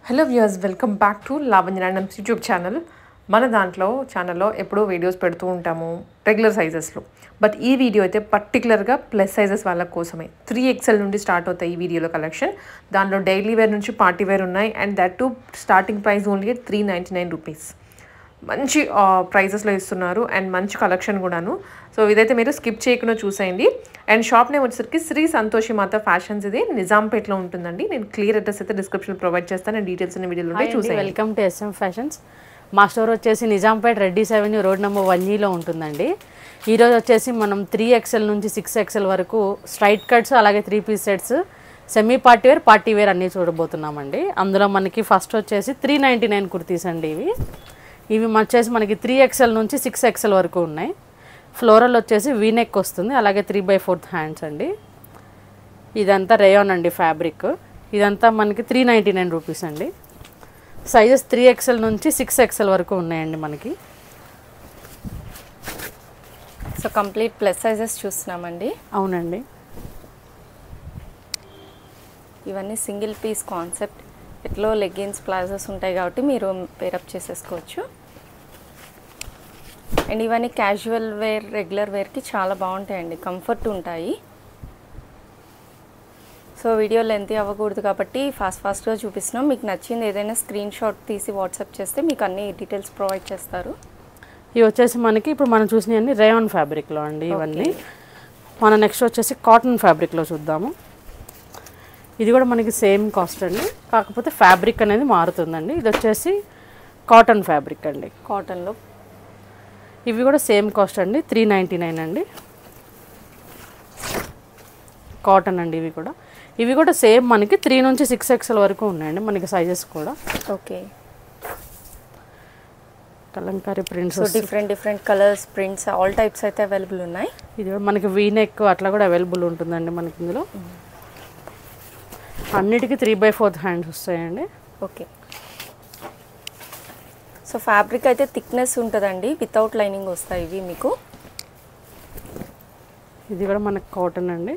Hello viewers, welcome back to Lavanya randoms YouTube channel. మన ఛానల్లో ఎప్పుడూ వీడియోస్ పెడుతూ ఉంటాము రెగ్యులర్ సైజెస్లో. బట్ ఈ వీడియో అయితే పర్టికులర్గా ప్లస్ సైజెస్ వాళ్ళ కోసమే. 3XL నుండి స్టార్ట్ అవుతాయి ఈ వీడియోలో కలెక్షన్. దానిలో డైలీ వేర్ నుంచి పార్టీ వేర్ ఉన్నాయి. And that to starting price only 399 rupees. మంచి ప్రైజెస్లో ఇస్తున్నారు అండ్ మంచి కలెక్షన్ కూడాను. సో ఇదైతే మీరు స్కిప్ చేయకుండా చూసేయండి. అండ్ షాప్ నేమ్ వచ్చేసరికి శ్రీ సంతోషి మాత ఫ్యాషన్స్. ఇది నిజాంపేట్లో ఉంటుందండి. నేను క్లియర్ అడ్రస్ అయితే డిస్క్రిప్షన్ ప్రొవైడ్ చేస్తాను అండ్ డీటెయిల్స్ అనే వీడియోలో చూసేయండి. Welcome to SM fashions. మా స్టోర్ వచ్చేసి Nizampet Reddy's avenue road number 1Eలో ఉంటుందండి. ఈరోజు వచ్చేసి మనం 3XL నుంచి 6XL వరకు స్ట్రైట్ కట్స్, అలాగే 3 piece sets, semi party wear అన్నీ చూడబోతున్నామండి. అందులో మనకి ఫస్ట్ వచ్చేసి 399 కుర్తీస్ అండి. ఇవి వచ్చేసి మనకి 3XL నుంచి 6XL వరకు ఉన్నాయి. ఫ్లోరల్ వచ్చేసి వీనెక్ వస్తుంది, అలాగే 3/4 హ్యాండ్స్ అండి. ఇదంతా రేయాన్ అండి ఫ్యాబ్రిక్. ఇదంతా మనకి 399 రూపీస్ అండి. సైజెస్ 3XL నుంచి 6XL వరకు ఉన్నాయండి మనకి. సో కంప్లీట్ ప్లస్ సైజెస్ చూస్తున్నామండి. అవునండి, ఇవన్నీ సింగిల్ పీస్ కాన్సెప్ట్. ఎట్లో లెగ్గిన్స్ ప్లాజోస్ ఉంటాయి కాబట్టి మీరు పేరప్ చేసేసుకోవచ్చు. అండ్ ఇవన్నీ క్యాజువల్ వేర్, రెగ్యులర్ వేర్కి చాలా బాగుంటాయండి, కంఫర్ట్ ఉంటాయి. సో వీడియో లెంత్ అవ్వకూడదు కాబట్టి ఫాస్ట్గా చూపిస్తున్నాం. మీకు నచ్చింది ఏదైనా స్క్రీన్ షాట్ తీసి వాట్సాప్ చేస్తే మీకు అన్ని డీటెయిల్స్ ప్రొవైడ్ చేస్తారు. ఇవి వచ్చేసి మనకి ఇప్పుడు మనం చూసినవన్నీ రేయాన్ ఫ్యాబ్రిక్లో అండి. ఇవన్నీ మన నెక్స్ట్ వచ్చేసి కాటన్ ఫ్యాబ్రిక్లో చూద్దాము. ఇది కూడా మనకి సేమ్ కాస్ట్ అండి, కాకపోతే ఫ్యాబ్రిక్ అనేది మారుతుందండి. ఇది వచ్చేసి కాటన్ ఫ్యాబ్రిక్ అండి. కాటన్లో ఇవి కూడా సేమ్ కాస్ట్ అండి, 399 అండి. కాటన్ అండి. ఇవి కూడా సేమ్ మనకి 3 నుంచి 6XL వరకు ఉన్నాయండి మనకి సైజెస్ కూడా. Okay, Kalamkari prints, different colours, prints, all types అయితే అవైలబుల్ ఉన్నాయి. ఇది కూడా మనకి వీనెక్ అట్లా కూడా అవైలబుల్ ఉంటుందండి మనకి ఇందులో. అన్నిటికీ 3/4 హ్యాండ్స్ వస్తాయండి. ఓకే, సో ఫ్యాబ్రిక్ అయితే థిక్నెస్ ఉంటుందండి, వితౌట్ లైనింగ్ వస్తాయి ఇవి మీకు. ఇది కూడా మనకి కాటన్ అండి.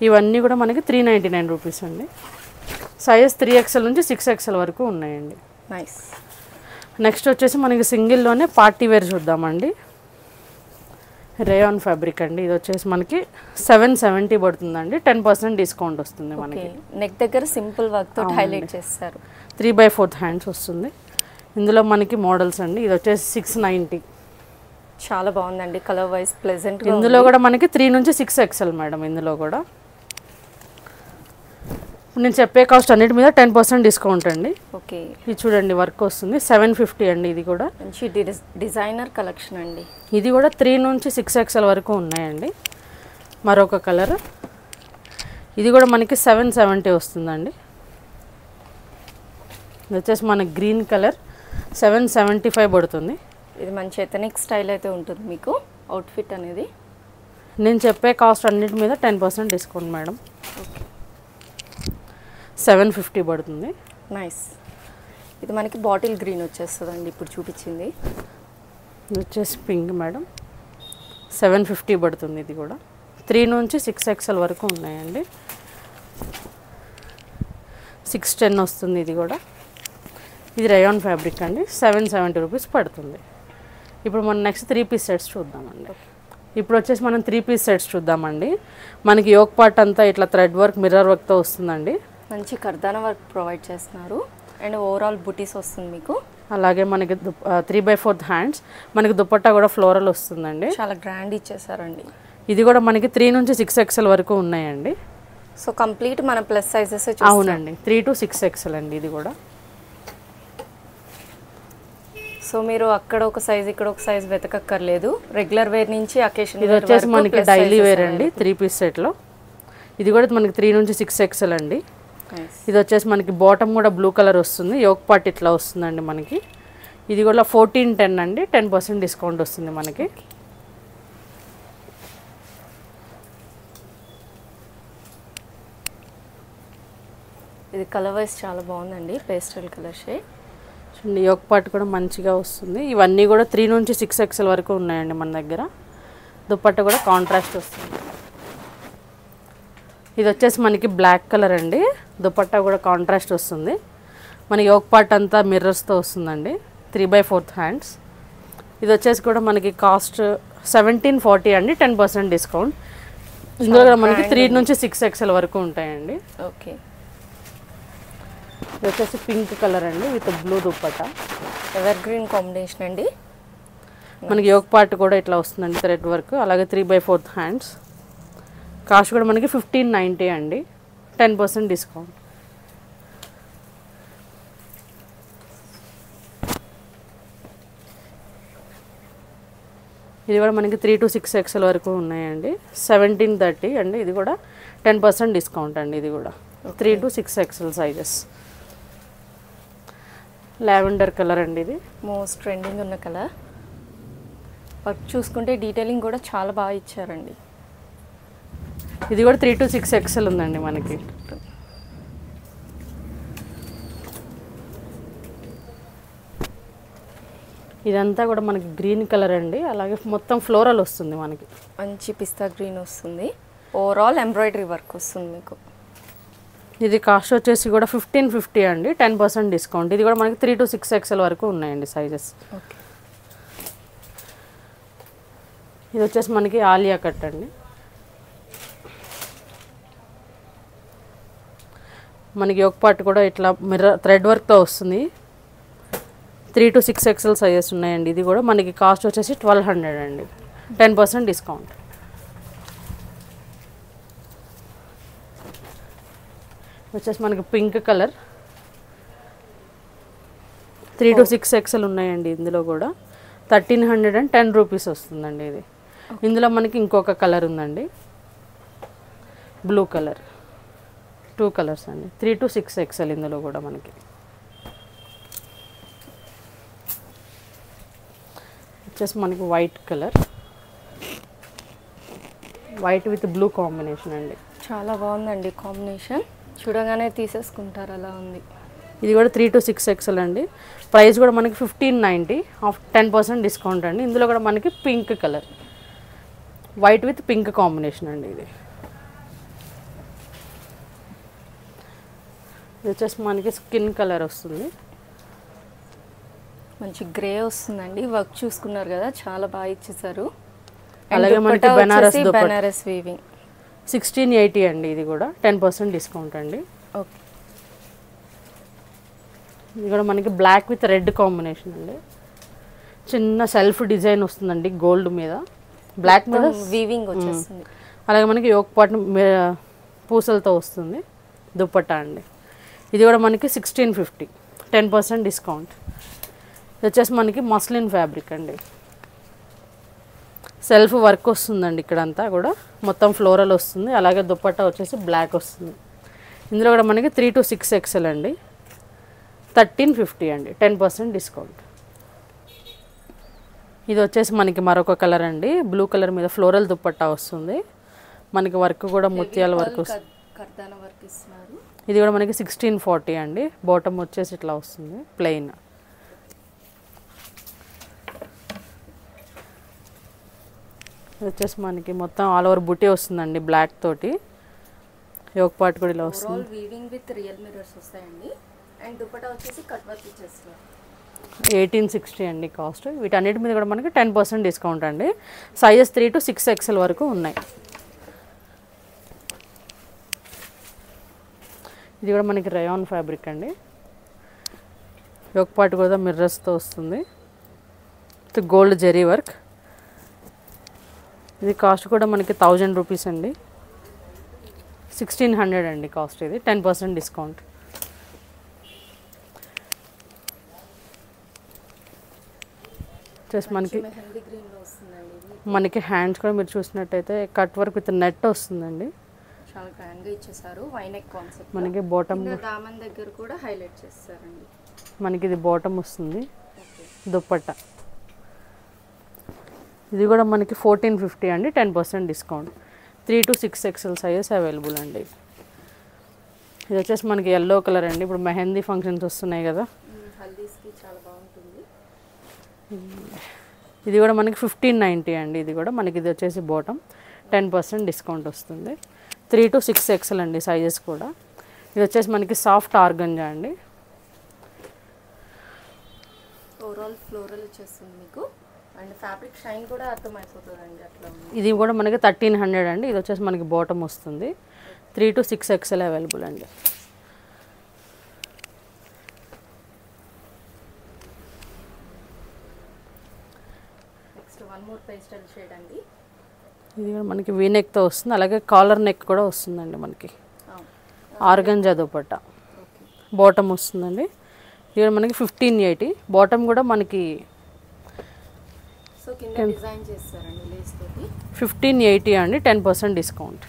ఇవన్నీ కూడా మనకి 399 రూపీస్ అండి. సైజ్ 3XL నుంచి 6XL వరకు ఉన్నాయండి. నైస్. నెక్స్ట్ వచ్చేసి మనకి సింగిల్లోనే పార్టీ వేర్ చూద్దామండి. రేయాన్ ఫ్యాబ్రిక్ అండి. ఇది వచ్చేసి మనకి 770 పడుతుందండి. 10% డిస్కౌంట్ వస్తుంది మనకి. నెక్ దగ్గర సింపుల్ వర్క్ తో హైలైట్ చేస్తారు. 3/4 హ్యాండ్స్ వస్తుంది. ఇందులో మనకి మోడల్స్ అండి. ఇది వచ్చేసి 690. చాలా బాగుందండి, కలర్ వైజ్ ప్లెజెంట్. ఇందులో కూడా మనకి 3 నుంచి 6XL మేడం. ఇందులో కూడా నేను చెప్పే కాస్ట్ అన్నిటి మీద 10% డిస్కౌంట్ అండి. ఓకే, ఇది చూడండి వర్క్ వస్తుంది, 750 అండి. ఇది కూడా మంచి డిజైనర్ కలెక్షన్ అండి. ఇది కూడా 3 నుంచి 6XL వరకు ఉన్నాయండి. మరొక కలర్, ఇది కూడా మనకి 770 వస్తుందండి. ఇది వచ్చేసి మనకి గ్రీన్ కలర్, 775 పడుతుంది. ఇది మంచి ఎథనిక్ స్టైల్ అయితే ఉంటుంది మీకు అవుట్ఫిట్ అనేది. నేను చెప్పే కాస్ట్ అన్నిటి మీద 10% డిస్కౌంట్ మేడం. 750 పడుతుంది. నైస్. ఇది మనకి బాటిల్ గ్రీన్ వచ్చేస్తుందండి ఇప్పుడు చూపించింది. ఇది వచ్చేసి పింక్ మేడం, 750 పడుతుంది. ఇది కూడా 3 నుంచి 6XL వరకు ఉన్నాయండి. 610 వస్తుంది. ఇది కూడా ఇది రేయాన్ ఫ్యాబ్రిక్ అండి. 770 రూపీస్ పడుతుంది. ఇప్పుడు మనం నెక్స్ట్ 3 పీస్ సెట్స్ చూద్దామండి. ఇప్పుడు వచ్చేసి మనం 3 పీస్ సెట్స్ చూద్దామండి. మనకి యోక్ పార్ట్ అంతా ఇట్లా థ్రెడ్ వర్క్, మిర్రర్ వర్క్తో వస్తుందండి. మంచి కర్దాన వర్క్ ప్రొవైడ్ చేస్తున్నారు. అండ్ ఓవరాల్ బుటీస్ వస్తుంది మీకు. అలాగే మనకి 3/4 హ్యాండ్స్, మనకి దుపట్టా కూడా ఫ్లోరల్ వస్తుందండి. చాలా గ్రాండ్ ఇచ్చేసారండి. ఇది కూడా మనకి 3 నుంచి 6XL వరకు ఉన్నాయండి. సో కంప్లీట్ మన ప్లస్ సైజెస్. అవునండి, 3 to 6XL అండి. ఇది కూడా సో మీరు అక్కడ ఒక సైజ్, ఇక్కడ ఒక సైజ్ వెతకక్కర్లేదు. రెగ్యులర్ వేర్ నుంచి అకేషన్. ఇది వచ్చేసి మనకి డైలీ వేర్ అండి. 3 పీస్ సెట్లో ఇది కూడా మనకి 3 నుంచి 6XL అండి. ఇది వచ్చేసి మనకి బాటమ్ కూడా బ్లూ కలర్ వస్తుంది, యోక్ పార్ట్ ఇట్లా వస్తుందండి మనకి. ఇది కూడా 1410 అండి. 10% డిస్కౌంట్ వస్తుంది మనకి. ఇది కలర్ వైజ్ చాలా బాగుందండి, పేస్టల్ కలర్ షేడ్. చూడండి, యోక్ పార్ట్ కూడా మంచిగా వస్తుంది. ఇవన్నీ కూడా 3 నుంచి 6XL వరకు ఉన్నాయండి మన దగ్గర. దుపట్టా కూడా కాంట్రాస్ట్ వస్తుంది. ఇది వచ్చేసి మనకి బ్లాక్ కలర్ అండి. దుపట్టా కూడా కాంట్రాస్ట్ వస్తుంది. మన యోక్ పార్ట్ అంతా మిర్రర్స్తో వస్తుందండి. 3/4 హ్యాండ్స్. ఇది వచ్చేసి కూడా మనకి కాస్ట్ 1740 అండి, 10% డిస్కౌంట్. ఇందులో కూడా మనకి 3 నుంచి 6 XL వరకు ఉంటాయండి. ఓకే. ఇది వచ్చేసి పింక్ కలర్ అండి with blue dupatta. Ever green combination అండి. మనకి యోక్ పార్ట్ కూడా ఇట్లా వస్తుందండి థ్రెడ్ వర్క్. అలాగే 3/4 హ్యాండ్స్. కాస్ట్ కూడా మనకి 1590 అండి, 10% డిస్కౌంట్. ఇది కూడా మనకి 3 to 6 XL వరకు ఉన్నాయండి. 1730 అండి. ఇది కూడా 10% డిస్కౌంట్ అండి. ఇది కూడా 3 to 6 XL sizes. Lavender colour అండి. ఇది మోస్ట్ ట్రెండింగ్ ఉన్న కలర్. వర్క్ చూసుకుంటే డీటెయిలింగ్ కూడా చాలా బాగా ఇచ్చారండి. ఇది కూడా 3 to 6 XL ఉందండి మనకి. ఇదంతా కూడా మనకి గ్రీన్ కలర్ అండి. అలాగే మొత్తం ఫ్లోరల్ వస్తుంది మనకి. మంచి పిస్తా గ్రీన్ వస్తుంది. ఓవరాల్ ఎంబ్రాయిడరీ వర్క్ వస్తుంది మీకు. ఇది కాస్ట్ వచ్చేసి కూడా 1550 అండి, 10% డిస్కౌంట్. ఇది కూడా మనకి 3 to 6 XL వరకు ఉన్నాయండి సైజెస్. ఓకే. ఇది వచ్చేసి మనకి ఆలియా కట్ అండి. మనకి యోక్ పార్ట్ కూడా ఇట్లా మిర్రర్ థ్రెడ్ వర్క్తో వస్తుంది. 3 to 6 XL సైజెస్ ఉన్నాయండి. ఇది కూడా మనకి కాస్ట్ వచ్చేసి 1200 అండి, 10% డిస్కౌంట్. వచ్చేసి మనకి పింక్ కలర్ 3 to 6 XL ఉన్నాయండి. ఇందులో కూడా 1310 రూపీస్ వస్తుందండి. ఇది ఇందులో మనకి ఇంకొక కలర్ ఉందండి, బ్లూ కలర్. 2 కలర్స్ అండి, 3 to 6 XL ఇందులో కూడా మనకి. వచ్చేసి మనకి white colour, white with blue combination అండి. చాలా బాగుందండి కాంబినేషన్. చూడగానే తీసేసుకుంటారు అలా ఉంది. ఇది కూడా 3 to 6 XL అండి. ప్రైస్ కూడా మనకి 1590 ఆఫ్ 10% డిస్కౌంట్ అండి. ఇందులో కూడా మనకి pink colour, white with pink combination అండి. ఇది వచ్చేసి మనకి స్కిన్ కలర్ వస్తుంది. మంచి గ్రే వస్తుందండి. వర్క్ చూసుకున్నారు కదా, చాలా బాగా ఇచ్చేసారు. అలాగే మనకి బనారస్ దుపట్టా, బనారస్ వీవింగ్ 1680 అండి. ఇది కూడా 10% డిస్కౌంట్ అండి. ఓకే. ఇది కూడా మనకి బ్లాక్ విత్ రెడ్ కాంబినేషన్ అండి. చిన్న సెల్ఫ్ డిజైన్ వస్తుందండి గోల్డ్ మీద, బ్లాక్ మీద వీవింగ్ వచ్చేస్తుంది. అలాగే మనకి యోక్ పార్ట్ పూసలతో వస్తుంది దుపట్టా అండి. ఇది కూడా మనకి 1650, 10% డిస్కౌంట్. ఇది వచ్చేసి మనకి మస్లిన్ ఫ్యాబ్రిక్ అండి. సెల్ఫ్ వర్క్ వస్తుందండి ఇక్కడంతా కూడా, మొత్తం ఫ్లోరల్ వస్తుంది. అలాగే దుపట్టా వచ్చేసి బ్లాక్ వస్తుంది. ఇందులో కూడా మనకి 3 to 6 XL అండి, 1350 అండి, 10% డిస్కౌంట్. ఇది వచ్చేసి మనకి మరొక కలర్ అండి, బ్లూ కలర్ మీద ఫ్లోరల్ దుపట్టా వస్తుంది. మనకి వర్క్ కూడా ముత్యాల వర్క్ వస్తుంది. కర్దానా వర్క్ ఇస్తున్నారు. ఇది కూడా మనకి 1640 అండి. బాటమ్ వచ్చేసి ఇట్లా వస్తుంది ప్లెయిన్. ఇది వచ్చేసి మనకి మొత్తం ఆల్ ఓవర్ బుటీ వస్తుందండి బ్లాక్ తోటి. యోక్ పార్ట్ కూడా ఇలా వస్తుంది. వీవింగ్ విత్ రియల్ మిర్రర్స్ వస్తాయండి. అండ్ దుపట్టా వచ్చేసి కట్ వర్క్ ఇచ్చేస్తారు. 1860 అండి కాస్ట్. వీటన్నిటి మీద కూడా మనకి 10% డిస్కౌంట్ అండి. సైజెస్ 3 to 6 XL వరకు ఉన్నాయి. ఇది కూడా మనకి రయాన్ ఫ్యాబ్రిక్ అండి. యోక్ పార్ట్ కూడా మిర్రర్స్తో వస్తుంది విత్ గోల్డ్ జెరీ వర్క్. ఇది కాస్ట్ కూడా మనకి 1000 రూపీస్ అండి, 1600 అండి కాస్ట్. ఇది 10% డిస్కౌంట్. జస్ట్ మనకి హ్యాండ్స్ కూడా మీరు చూసినట్టయితే కట్ వర్క్ విత్ నెట్ వస్తుందండి. చాలా గ్రాండ్ గా ఇచ్చేసారు. V-neck concept. మనకి బాటమ్ దామన్ దగ్గర కూడా హైలైట్ చేస్తారండి. మనకి ఇది బాటమ్ వస్తుంది దుపట్టా. ఇది కూడా మనకి 1450 అండి, 10% discount. 3 to 6 XL sizes available అండి. ఇది వచ్చేసి మనకి ఎల్లో కలర్ అండి. ఇప్పుడు మెహందీ ఫంక్షన్స్ వస్తున్నాయి కదా, హల్దీస్కి చాలా బాగుంటుంది. ఇది కూడా మనకి 1590 అండి. ఇది కూడా మనకి ఇది వచ్చేసి బాటమ్ 10% డిస్కౌంట్ వస్తుంది. 3 to 6 XL అండి సైజెస్ కూడా. ఇది వచ్చేసి మనకి సాఫ్ట్ ఆర్గంజా అండి. ఓవరాల్ ఫ్లోరల్ వచ్చేస్తుంది మీకు. అండ్ ఫ్యాబ్రిక్ షైన్ కూడా అర్థమైపోతుందండి అట్లా ఉంది. ఇది కూడా మనకి 1300 అండి. ఇది వచ్చేసి మనకి బాటమ్ వస్తుంది. 3 to 6 XL అవైలబుల్ అండి. Next one more pastel shade అండి. ఇది కూడా మనకి వీ నెక్తో వస్తుంది, అలాగే కాలర్ నెక్ కూడా వస్తుందండి మనకి. ఆర్గంజా దుపట్టా బాటమ్ వస్తుందండి. ఇది కూడా మనకి 1580. బాటమ్ కూడా మనకి సో కింద డిజైన్ చేస్తారండి లేస్ తోటి. 1580 అండి, 10% డిస్కౌంట్.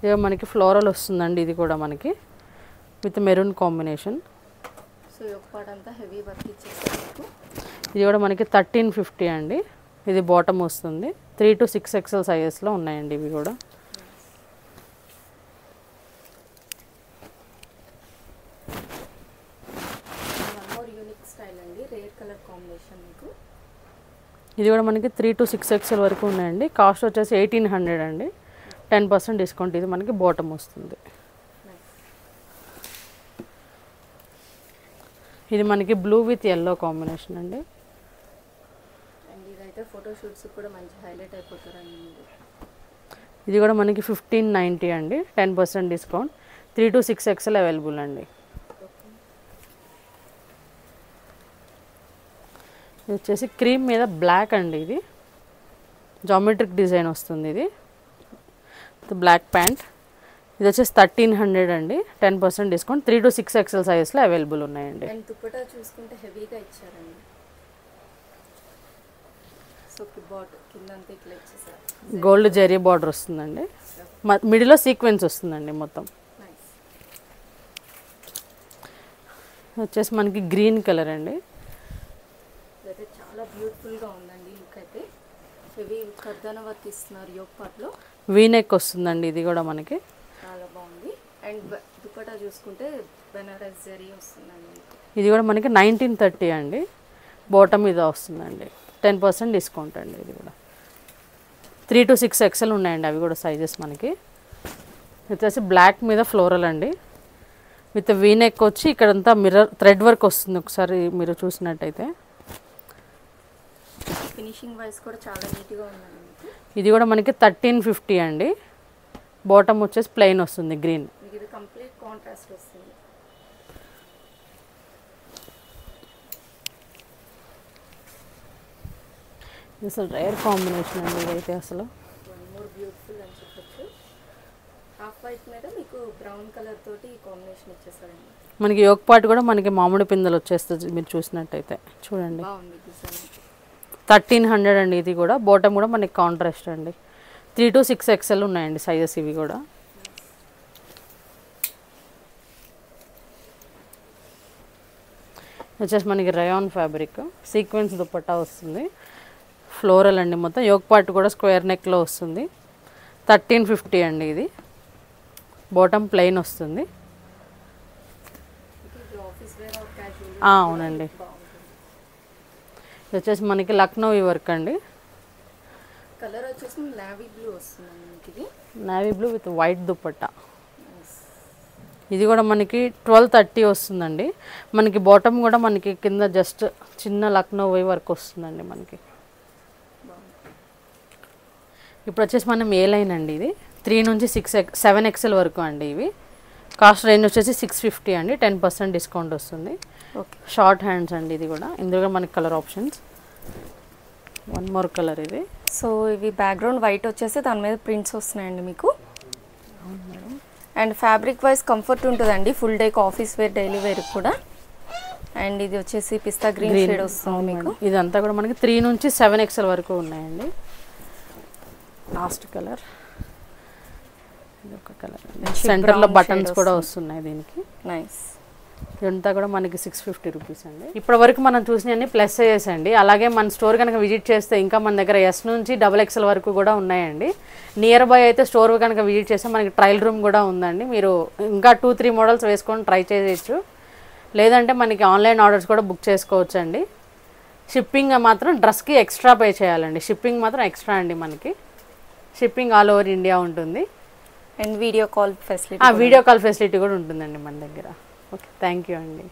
ఇది మనకి ఫ్లోరల్ వస్తుందండి. ఇది కూడా మనకి విత్ మెరూన్ కాంబినేషన్. సో ఒక పార్ట్ అంతా హెవీ వర్క్ ఇచ్చేస్తారు మీకు. ఇది కూడా మనకి 1350 అండి. ఇది బాటమ్ వస్తుంది. 3 to 6 XL సైజెస్లో ఉన్నాయండి ఇవి కూడా. వన్ మోర్ యూనిక్ స్టైల్ అండి, రేర్ కలర్ కాంబినేషన్ మీకు. ఇది కూడా మనకి 3 to 6 XL వరకు ఉన్నాయండి. కాస్ట్ వచ్చేసి 1800 అండి, 10% డిస్కౌంట్. ఇది మనకి బాటమ్ వస్తుంది. ఇది మనకి బ్లూ విత్ ఎల్లో కాంబినేషన్ అండి. అండ్ ఇదైతే ఫోటో షూట్స్ కూడా మంచి హైలైట్ అయిపోతారండి మీరు. ఇది కూడా మనకి 1590 అండి, 10% డిస్కౌంట్. 3 to 6 XL అవైలబుల్ అండి. ఇది వచ్చేసి క్రీమ్ మీద బ్లాక్ అండి. ఇది జామెట్రిక్ డిజైన్ వస్తుంది. ఇది బ్లాక్ ప్యాంట్. ఇది వచ్చేసి 1300 అండి, 10% డిస్కౌంట్. 3 to 6 XL సైజెస్లో అవైలబుల్ ఉన్నాయండి. అండ్ దుపట్టా చూసుకుంటే హెవీగా ఇచ్చారండి. సో కింద అంతా ఇట్లా ఇచ్చేసారు. గోల్డ్ జెరీ బార్డర్ వస్తుందండి. మిడిల్లో సీక్వెన్స్ వస్తుందండి మొత్తం. నైస్. వచ్చేసి మనకి గ్రీన్ కలర్ అండి. ఇదైతే చాలా బ్యూటిఫుల్గా ఉందండి లుక్ అయితే. హెవీ కర్దాన వర్క్ ఇస్తున్నారు యోక్ పార్ట్లో. వీ నెక్ వస్తుందండి. ఇది కూడా మనకి చాలా బాగుంది. అండ్ దుపట్టా చూసుకుంటే బెనారస్ జరీ వస్తుందండి మీకు. ఇది కూడా మనకి 1930 అండి. బాటమ్ మీద వస్తుందండి, 10% డిస్కౌంట్ అండి. ఇది కూడా 3 to 6 XL ఉన్నాయండి అవి కూడా సైజెస్ మనకి. వచ్చేసి బ్లాక్ మీద ఫ్లోరల్ అండి, విత్ వీ నెక్ వచ్చి ఇక్కడంతా మిర్రర్ థ్రెడ్ వర్క్ వస్తుంది. ఒకసారి మీరు చూసినట్టయితే ఫినిషింగ్ వైజ్ కూడా చాలా నీట్గా ఉందండి మీకు. ఇది కూడా మనకి 1350 అండి. బాటమ్ వచ్చేసి ప్లెయిన్ వస్తుంది గ్రీన్. మీకు ఇది కంప్లీట్ కాంట్రాస్ట్ వస్తుంది. ఇది అసలు రేర్ కాంబినేషన్ అండి ఇదైతే అసలు. వన్ మోర్ బ్యూటిఫుల్ అని చెప్పొచ్చు. హాఫ్ వైట్ మీద మీకు బ్రౌన్ కలర్ తోటి కాంబినేషన్ ఇచ్చేసారండి. మనకి యోక్ పార్ట్ కూడా మనకి మామిడి పిందెలు వచ్చేస్తుంది మీరు చూసినట్టయితే. చూడండి, బాగుంది డిజైన్. 1300 అండి. ఇది కూడా బాటమ్ కూడా మనకి కాంట్రాస్ట్ అండి. 3 to 6 XL ఉన్నాయండి సైజెస్ ఇవి కూడా. వచ్చేసి మనకి రయాన్ ఫ్యాబ్రిక్, సీక్వెన్స్ దుపట్టా వస్తుంది. ఫ్లోరల్ అండి మొత్తం. యోక్ పార్ట్ కూడా స్క్వేర్ నెక్లో వస్తుంది. 1350 అండి. ఇది బాటమ్ ప్లెయిన్ వస్తుంది. ఆఫీస్ వేర్ ఆర్ క్యాజువల్ అవునండి. ఇది వచ్చేసి మనకి లక్నోవి వర్క్ అండి. కలర్ వచ్చేసి నావీ బ్లూ వస్తుందండి మీకు. ఇది navy blue with white dupatta. ఇది కూడా మనకి 1230 వస్తుందండి. మనకి బాటమ్ కూడా మనకి కింద జస్ట్ చిన్న లక్నోవి వర్క్ వస్తుందండి మనకి. ఇప్పుడు వచ్చేసి మనం ఏ లైన్ అండి. ఇది 3 నుంచి 7 XL వరకు అండి. ఇవి కాస్ట్ రేంజ్ వచ్చేసి 650 అండి, 10% డిస్కౌంట్ వస్తుంది. ఓకే. షార్ట్ హ్యాండ్స్ అండి. ఇది కూడా ఇందులో మనకి colour options. One more colour ఇది. సో ఇవి బ్యాక్గ్రౌండ్ వైట్ వచ్చేసి దాని మీద ప్రింట్స్ వస్తున్నాయండి మీకు. అండ్ ఫ్యాబ్రిక్ వైజ్ కంఫర్ట్ ఉంటుందండి ఫుల్ డేకి, ఆఫీస్ వేర్, డైలీ వేర్ కూడా. అండ్ ఇది వచ్చేసి పిస్తా గ్రీన్ షేడ్ వస్తుంది మీకు. ఇదంతా కూడా మనకి 3 నుంచి 7 XL వరకు ఉన్నాయండి. లాస్ట్ కలర్ ఇది ఒక కలర్. సెంటర్లో బటన్స్ కూడా వస్తున్నాయి దీనికి. నైస్. ఇదంతా కూడా మనకి 650 రూపీస్ అండి. ఇప్పటి వరకు మనం చూసినవన్నీ ప్లస్ సైజెస్ అండి. అలాగే మన స్టోర్ కనుక విజిట్ చేస్తే ఇంకా మన దగ్గర S నుంచి XXL వరకు కూడా ఉన్నాయండి. నియర్ బై అయితే స్టోర్ కనుక విజిట్ చేస్తే మనకి ట్రయల్ రూమ్ కూడా ఉందండి. మీరు ఇంకా 2-3 మోడల్స్ వేసుకొని ట్రై చేయొచ్చు. లేదంటే మనకి ఆన్లైన్ ఆర్డర్స్ కూడా బుక్ చేసుకోవచ్చు అండి. షిప్పింగ్ మాత్రం డ్రెస్కి ఎక్స్ట్రా పే చేయాలండి. షిప్పింగ్ మాత్రం ఎక్స్ట్రా అండి. మనకి షిప్పింగ్ ఆల్ ఓవర్ ఇండియా ఉంటుంది. And video call facility video call facility కూడా ఉంటుందండి మన దగ్గర. ఓకే, థ్యాంక్ యూ అండి.